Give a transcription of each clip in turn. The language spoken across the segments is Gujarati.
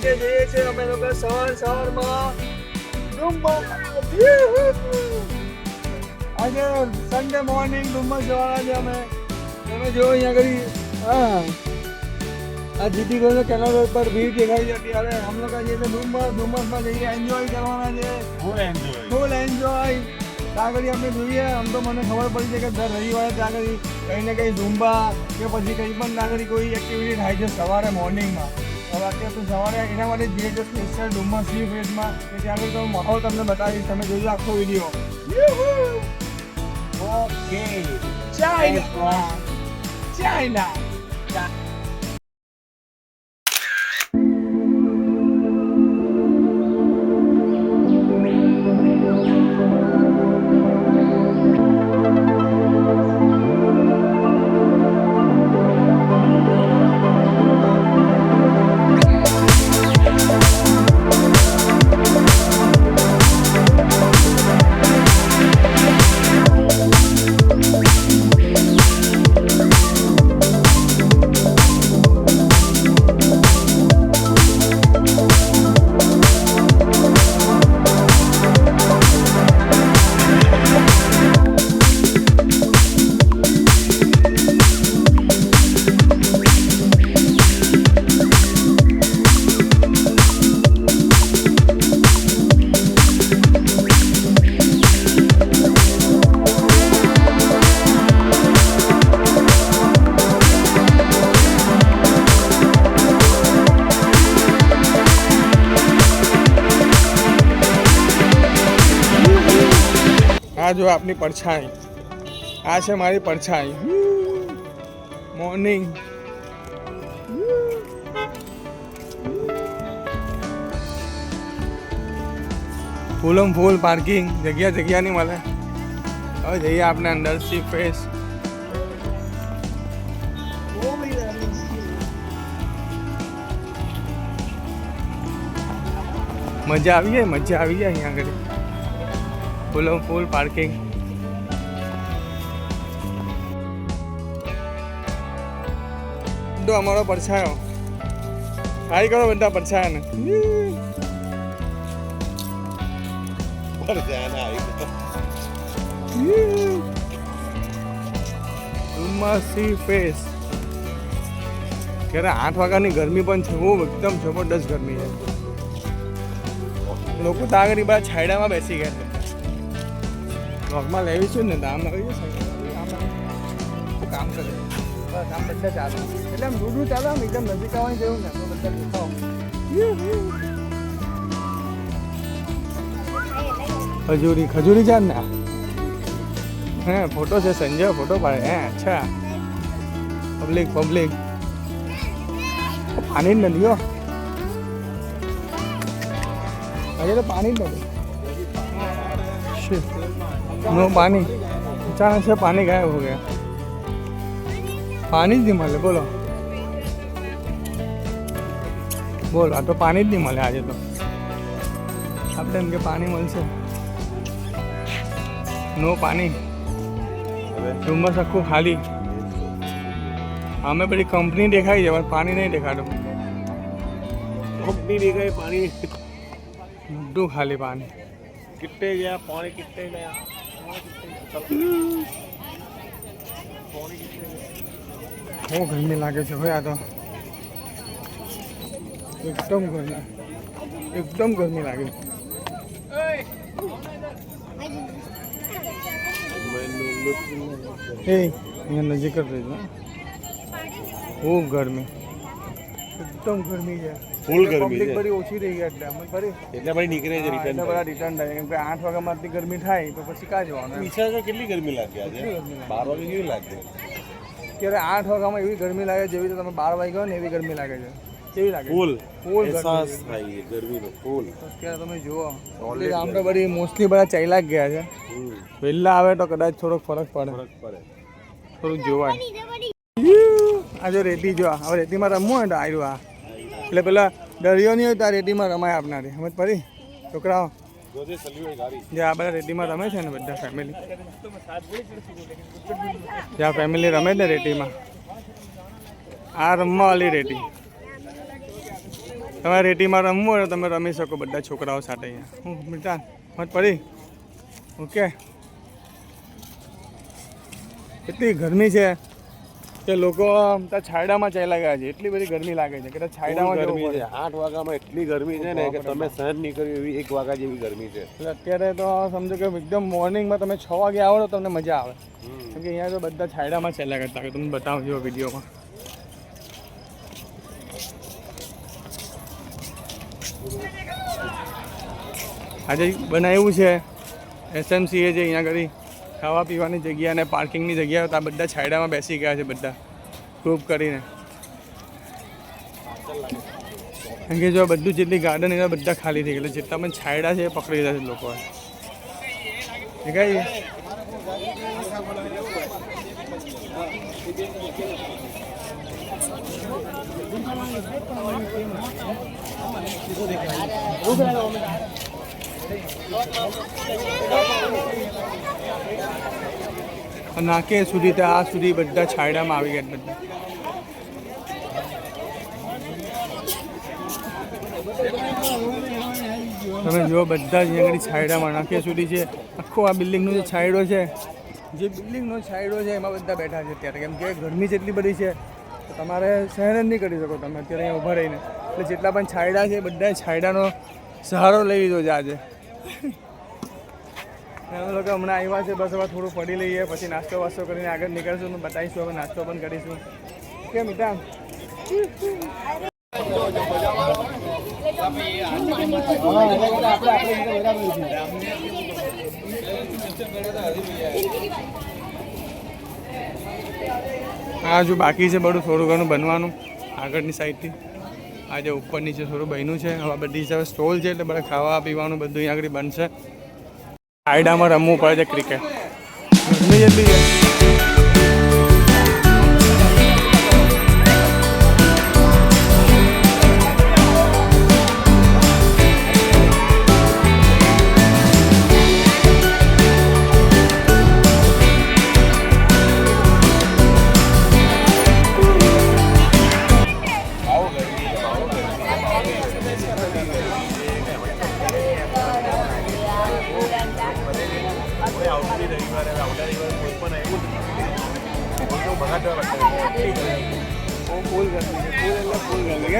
માટે જઈએ છીએ અમે લોકો સવારમાં આજે સન્ડે મોર્નિંગ ડુમ્મસ જવાના છે અમે. તમે જો અહીંયા કરી આ જીટી ગયો કેનાલ રોડ પર ભીડ દેખાઈ છે અત્યારે. हम लोग જઈએ છીએ ડુમ્મસમાં જઈએ એન્જોય કરવાના છે. Full enjoy. ત્યાં આગળ આપણે જોઈએ. આમ તો મને ખબર પડી છે કે દર રવિવારે ત્યાં આગળ કંઈ ને કંઈ ઝુંબા કે પછી કંઈ પણ ત્યાં આગળ કોઈ એક્ટિવિટી થાય છે સવારે મોર્નિંગમાં. હવે અત્યારે તો સવારે એના માટે જઈએ છીએ સ્પેશિયલ ડુમ્મસ સી ફેસમાં કે ત્યાં આગળ તો માહોલ તમને બતાવીશ. તમે જોજો આખો વિડીયો. Okay China. આ જો આપની પડછાઈ. આ છે મારી પડછાઈ. મોર્નિંગ ફૂલમ ફૂલ પાર્કિંગ. જગ્યા નહીં મળે. હવે જઈએ આપણે અંદર સી ફેસ. મજા આવી જાય અહીંયા આગળ. ફૂલમ ફૂલ પાર્કિંગ. તો અમારો પડછાયો હાઈ કરો બધા પડછાયાને. C face. ક્યારે 8 વાગ્યાની ગરમી પણ છે. બહુ એકદમ જબરદસ્ત ગરમી છે. લોકો તો આગળ બધા છાયડામાં બેસી ગયા છે. નોર્મલ લેવી છું ને દામ આવી કામ કરે કામ બધા ચાલે એટલે આમ રૂડું ચાલે. આમ એકદમ નજીક આવવાની જેવું ને તો બધા દેખાવ. ખજૂરી ચાર ને હે ફોટો છે. સંજય ફોટો પાડે. હે અચ્છા પબ્લિક પાણી જ નથી. હો આજે તો પાણી જ નથી. नो पानी. अचानक से पानी गायब हो गया. पानी જ નહીં મળે. બોલો આ તો પાણી જ નહીં મળે આજે તો. આપણે એમ કે પાણી મળશે. નો પાણી. ડુમ્મસ આખું ખાલી. અમે બધી કંપની દેખાઈ છે પણ પાણી નહીં દેખાતું. કંપની દેખાય પાણી બધું ખાલી. પાણી कितने गया पानी कितने गया બહુ ગરમી લાગે છે ભાઈ. આ તો એકદમ ગરમી લાગે. અહીંયા નજીક જ રહેજો. બહુ ગરમી. એકદમ ગરમી છે. ફૂલ ગરમી છે. બધી ઓછી રહી ગયા એટલે અમે ફરી એટલે બધી નીકળે છે. રિટર્ન થાય કેમ કે 8 વાગ્યામાં આટલી ગરમી થાય તો પછી કાં જવાનું. ઈચ્છા કેટલી ગરમી લાગે આજે 12 વાગે કેવી લાગે? ત્યારે 8 વાગ્યામાં એવી ગરમી લાગે જેવી તમે 12 વાગ્યા ને એવી ગરમી લાગે છે. કેવી લાગે? ફૂલ અહેસાસ થાય ગરમીનો. ફૂલ અત્યારે તમે જુઓ આમ તો બધી મોસ્ટલી બધા ચાલ્યા જ ગયા છે. વહેલા આવે તો કદાચ થોડોક ફરક પડે. થોડુંક જોવાય. આ જો રેતી જો હવે રેતીમાં રમવું હોય તો આવ્યું. આ એટલે પેલા દરિયો નહીં હોય તો આ રેતીમાં રમાય આપનારી. સમજ પડી છોકરાઓ? જે આ બધા રેતીમાં રમે છે ને બધા ફેમિલી. જ્યાં ફેમિલી રમે ને રેતીમાં. આ રમવાવાળી રેતી. તમારે રેતીમાં રમવું હોય તો તમે રમી શકો બધા છોકરાઓ સાથે અહીંયા. હું મિતાન મત પડી. ઓકે. એટલી ગરમી છે કે લોકો ત્યાં છાયડામાં ચાલ્યા ગયા છે. એટલી બધી ગરમી લાગે છે કે છાયડામાં ગરમી છે. 8 વાગ્યામાં એટલી ગરમી છે ને કે તમે સહન નહીં કર્યું એવી 1 વાગ્યા જેવી ગરમી છે. એટલે અત્યારે તો સમજો કે એકદમ મોર્નિંગમાં તમે 6 વાગે આવો તો તમને મજા આવે. કેમ કે અહીંયા તો બધા છાયડામાં ચાલ્યા કરતા હોય. તમને બતાવજો વિડીયોમાં. આજે બનાવ્યું છે SMCA જે અહીંયા આગળ ખાવા પીવાની જગ્યા અને પાર્કિંગની જગ્યા આ બધા છાયડામાં બેસી ગયા છે બધા ગ્રુપ કરીને. કારણ કે જો બધું જેટલી ગાર્ડન એના બધા ખાલી થઈ ગયેલા જેટલા પણ છાયડા છે એ પકડી રહ્યા છે લોકો. દેખાય નાકે સુધી ત્યાં આ સુધી બધા છાયડામાં આવી ગયા બધા. તમે જુઓ બધા જ આગળ છાયડામાં નાકે સુધી છે. આખો આ બિલ્ડિંગનો જે છાયડો છે એમાં બધા બેઠા છે અત્યારે. કેમ કે ગરમી જેટલી બધી છે તો તમારે સહન જ નહીં કરી શકો તમે અત્યારે અહીંયા ઊભા રહીને. એટલે જેટલા પણ છાયડા છે બધા છાયડાનો સહારો લઈ લીધો છે આજે. અમે લોકો હમણાં આવ્યા છે બસ હવે થોડું પડી લઈએ પછી નાસ્તો વાસ્તો કરીને આગળ નીકળશું ને બતાવીશું. હવે નાસ્તો પણ કરીશું. કેમ મિતા હા જો બાકી છે બધું થોડું ઘણું બનવાનું આગળની સાઈડથી. આજે ઉપર નીચે થોડું બન્યું છે. હવે બધી હિસાબે સ્ટોલ છે એટલે બધા ખાવા પીવાનું બધું અહીંયા આગળ બનશે. આયડામાં રમવું પડે છે ક્રિકેટ. ગરમી જેટલી છે.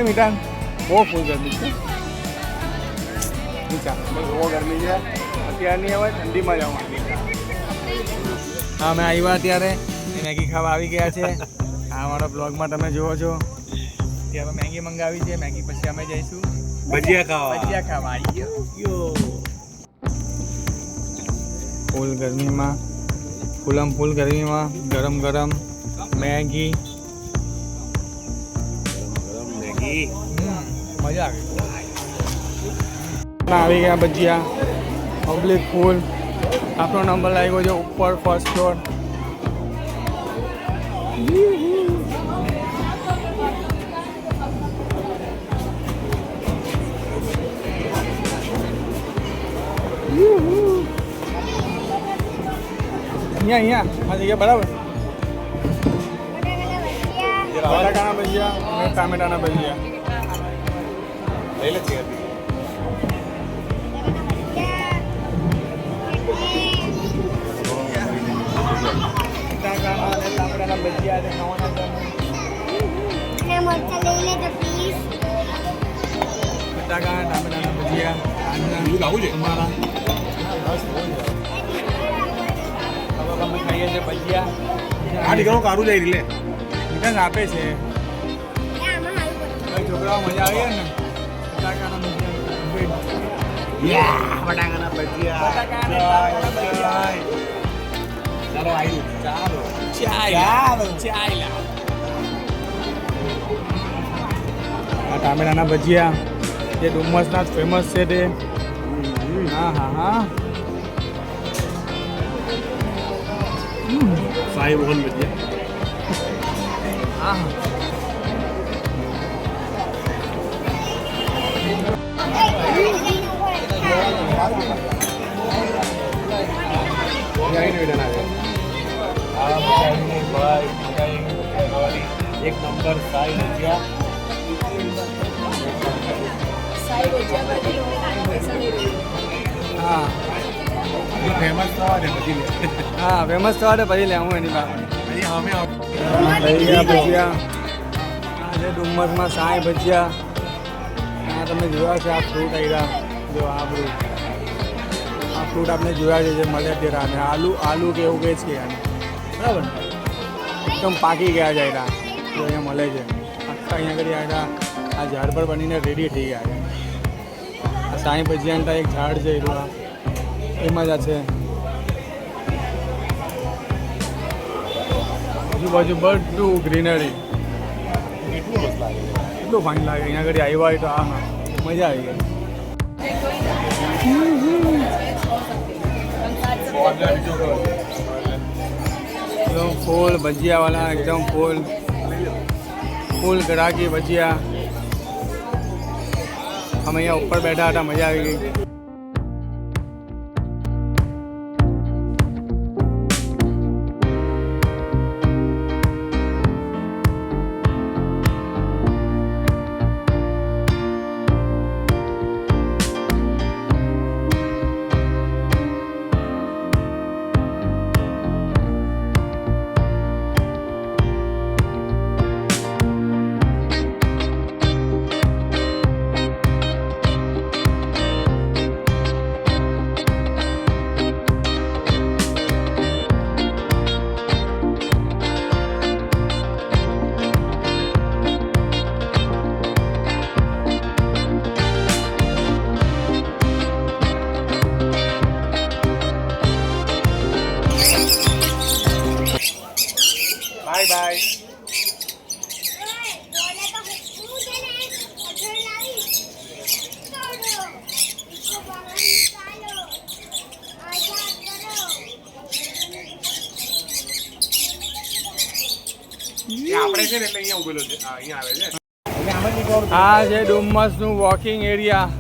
મીઠા બહુ ફૂલ ગરમી છે. બહુ ગરમી છે અત્યારની. હવે ઠંડીમાં જવાનું. હા અમે આવ્યા ત્યારે મેગી ખાવા આવી ગયા છે. આ અમારા બ્લોગમાં તમે જુઓ છો. ત્યારે મેગી મંગાવી છે. મેગી પછી અમે જઈશું ભજીયા ખાવા. આવી ગયો ફૂલ ગરમીમાં ફૂલ ગરમીમાં ગરમ ગરમ મેગી. મજા આવી ગયા ભજીયા. પબ્લિક ફૂલ. આપણો નંબર લાગ્યો છે ઉપર ફર્સ્ટ ફ્લોર. અહીંયા આ જગ્યા બરાબર. બટાકાના ભજીયા અને ટામેટાના ભજીયા લઈ લે. બટાકાના અને ટામેટાના ભજીયા બટાકા ટામેટાના ભજીયા અમારા અમે ખાઈએ છીએ ભજીયા. આ દીકરો કારું જઈ લે રિટર્ન આપે છે. છોકરાઓ મજા આવી ને. બટાકાના ભજીયા. ચાલો આ ટામેટાના ભજીયા જે ડુમસના જ ફેમસ છે તે. હા હા હા સાહેબ ઓન ભજીયા. હા એક નંબર સાઈ ભજીયા. હા ફેમસ થવા દે પછી લે હા ફેમસ થવા દે પછી લેવું એની પાસે પછી અમે થઈ ગયા ભજીયા આ છે ડુમ્મસમાં સાંઈ ભજીયા આ તમે જોયા છે આ ફ્રૂટ આવ્યા જો આ ફ્રૂટ આપણે જોયા છે જે મળે તેરા અને આલુ કે એવું કે છે બરાબર ને એકદમ પાકી ગયા છે એરા જો અહીંયા મળે છે આખા અહીંયા આગળ આવ્યા આ ઝાડ પર બનીને રેડી થઈ ગયા છે આ સાંઈ ભજીયાના એક ઝાડ છે એનું એમાં જ છે આજુબાજુ બધું ગ્રીનરી કેટલું મસ્ત લાગે એટલું ફાઇન લાગે અહીંયા આગળ આવ્યા હોય તો આ મજા આવી ગઈ एकदम फूल भजिया वाला एकदम फूल ग्राहकी भजिया हम અહીંયા ઉપર બેઠા હતા મજા આવી ગઈ બાય બાય આપણે છે ને એટલે અહીંયા ઉભેલો છે અહીંયા આવે છે આ છે ડુમ્મસનું વોકિંગ એરિયા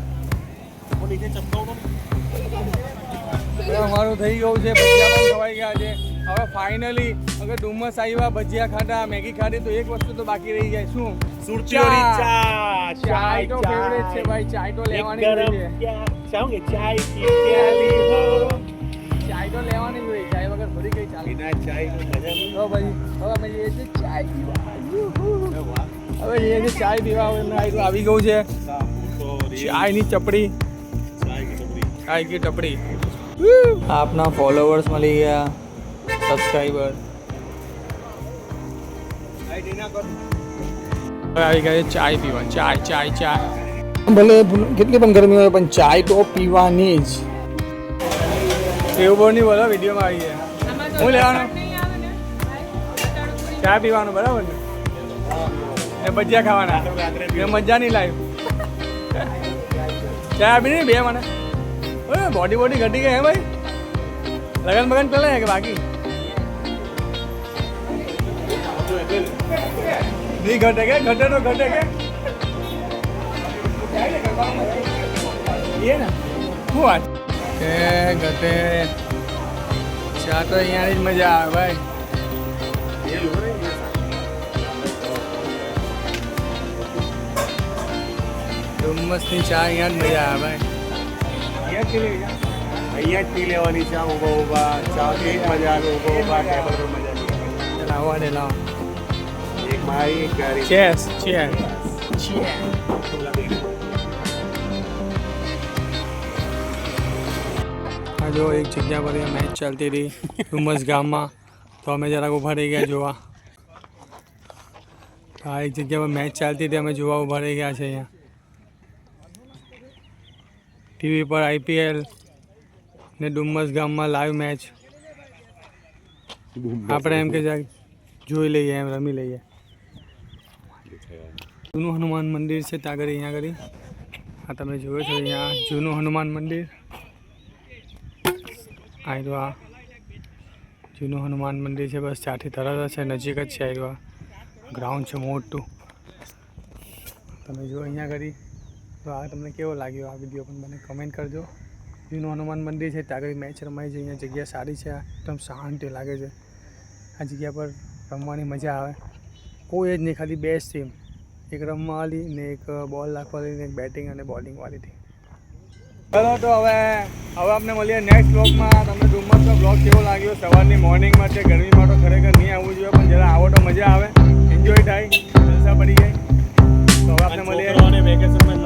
અમારું થઈ ગયું છે ભજીયા પણ ખવાઈ ગયા છે હવે ફાઇનલી અગર ડુમ્મસ આવ્યા ભજીયા ખાધા મેગી ખાધી તો એક વસ્તુ તો બાકી રહી જાય શું સુરતીઓની ચા ચાય તો ફેવરેટ છે ભાઈ ચાય તો લેવાની જ હોય છે ચાહુંગે ચાય કી પ્યાલી હો ચાય તો લેવાની જ હોય ચાય વગર થોડી કઈ ચાલે બિના ચાય નો મજા નહીં તો ભાઈ હવે અમે જઈએ છીએ ચાય પીવા હવે જઈએ છીએ ચાય પીવા આવી ગયું છે ચાયની ચપડી ચાય કી ટપડી આપના ફોલોવર્સ મળી ગયા સબસ્ક્રાઈબર આવી ગયા ચાય પીવા ચાય ભલે કેટલી પણ ગરમી હોય પણ ચાય તો પીવાની જ એવું બહુ નહીં બોલો વિડીયોમાં આવી ગયા હું લેવાનું ચા પીવાનું બરાબર ને એ ભજીયા ખાવાના એ મજા નહીં લાવી ચા આપી નહીં બે મને બોડી ઘટી ગઈ હે ભાઈ લગન બગન પેલા હે કે બાકી નહીં ઘટે કે ઘટે તો ઘટે કે એ ને શું વાત કે ઘટે ચા તો અહીંયાની જ મજા આવે ભાઈ ડુમ્મસની ચા અહીંયા જ મજા આવે ભાઈ અહીંયા જ પી લેવાની ચા ઊભા ચા એક મજા આવે ઊભા ટેબલ પર મજા આવે લાવો ને લાવો એક મારી એક ગાડી ચેસ આ જો એક જગ્યા પર મેચ ચાલતી હતી ડુમ્મસ ગામમાં તો અમે જરાક ઊભા રહી ગયા જોવા આ એક જગ્યા પર મેચ ચાલતી હતી અમે જોવા ઊભા રહી ગયા છે અહીંયા ટીવી પર આઈપીએલ ને ડુમ્મસ ગામમાં લાઈવ મેચ આપણે એમ કે જોઈ લઈએ એમ રમી લઈએ જૂનું હનુમાન મંદિર છે ત્યાં આગળ અહીંયા આગળ આ તમે જોયો છો અહીંયા જૂનું હનુમાન મંદિર આ જૂનું હનુમાન મંદિર છે બસ ત્યાંથી તરત જ છે નજીક જ છે આ ગ્રાઉન્ડ છે મોટું તમે જો અહીંયા આગળ તો આ તમને કેવો લાગ્યો આ વિડીયો પણ મને કમેન્ટ કરજો જૂનું હનુમાન મંદિર છે ત્યાં આગળ મેચ રમાય છે અહીંયા જગ્યા સારી છે એકદમ શાંતિ લાગે છે આ જગ્યા પર રમવાની મજા આવે કોઈ જ નહીં ખાલી બેસ્ટ ટીમ એક રમવાવાળી ને એક બોલ નાખવાળી ને એક બેટિંગ અને બોલિંગવાળી હતી. ચલો તો હવે આપણે મળીએ નેક્સ્ટ બ્લોગમાં. તમને ડુમસનો બ્લોગ કેવો લાગ્યો? સવારની મોર્નિંગમાં છે, ગરમીમાં તો ખરેખર નહીં આવવું જોઈએ, પણ જરા આવો તો મજા આવે, એન્જોય થાય, જલસા પડી જાય. તો હવે આપણે મળીએ વેકેશનમાં.